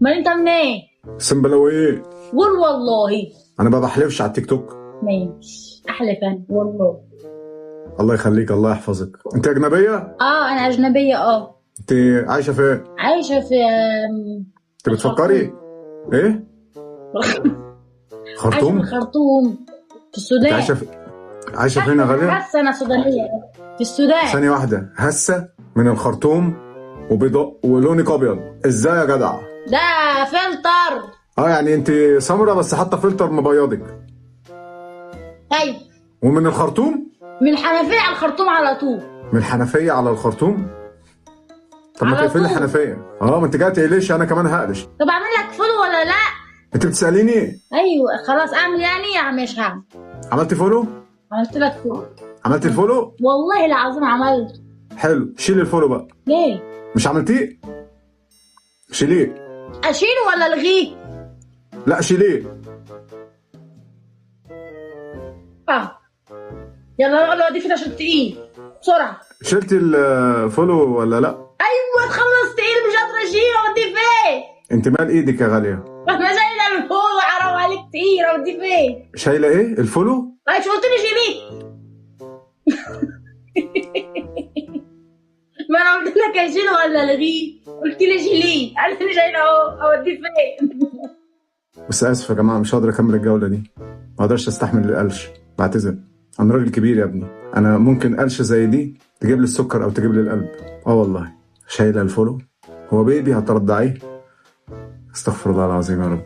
ما انت منين؟ سنبلاوي. قول والله. انا ما بحلفش على التيك توك. ماشي احلف انا والله. الله يخليك، الله يحفظك. انت اجنبيه؟ انا اجنبيه انت عايشه فين؟ عايشه في انت بتفكري ايه؟ عايشه في خرطوم؟ الخرطوم في انت السودان. عايشه فين يا غاليه؟ هسه انا سودانيه في السودان. ثانيه واحده، هسه من الخرطوم وبيضاء ولونك ابيض، ازاي يا جدع؟ ده فلتر. يعني انت سمرة بس حاطه فلتر مبيضك. ايوه. ومن الخرطوم؟ من الحنفيه على الخرطوم على طول. من الحنفيه على الخرطوم؟ طب ما على تقفلي طول. الحنفيه. ما انت جاي تقلش، انا كمان هقلش. طب اعمل لك فولو ولا لا؟ انت بتساليني ايه؟ ايوه خلاص اعمل يعني مش هعمل. عملت فولو؟ عملت لك فولو. عملت الفولو؟ والله العظيم عملت. حلو، شيل الفولو بقى. ليه؟ مش عملتيه؟ شيليه. اشيله ولا الغيه؟ لا شيليه. يلا يلا ودي كده عشان تقيل بسرعه. شلت الفولو ولا لا؟ ايوه تخلص تقيل مش قادره اشيله اوديه فين؟ انت مال ايدك يا غاليه؟ انا شايله الفول حرام عليك تقيل اوديه فين؟ شايله ايه؟ الفولو؟ ايش قلت لي شيليه؟ ما انا قلت لك اشيله ولا الغيه؟ قلت لي شيليه، انا شايله اهو اوديه فين؟ بس اسف يا جماعه، مش هقدر اكمل الجوله دي. ما اقدرش استحمل القلش، بعتذر. انا راجل كبير يا ابني، انا ممكن قلشه زي دي تجيب لي السكر او تجيب لي القلب. والله. شايله الفولو؟ هو بيبي هترضعيه؟ استغفر الله العظيم يا رب.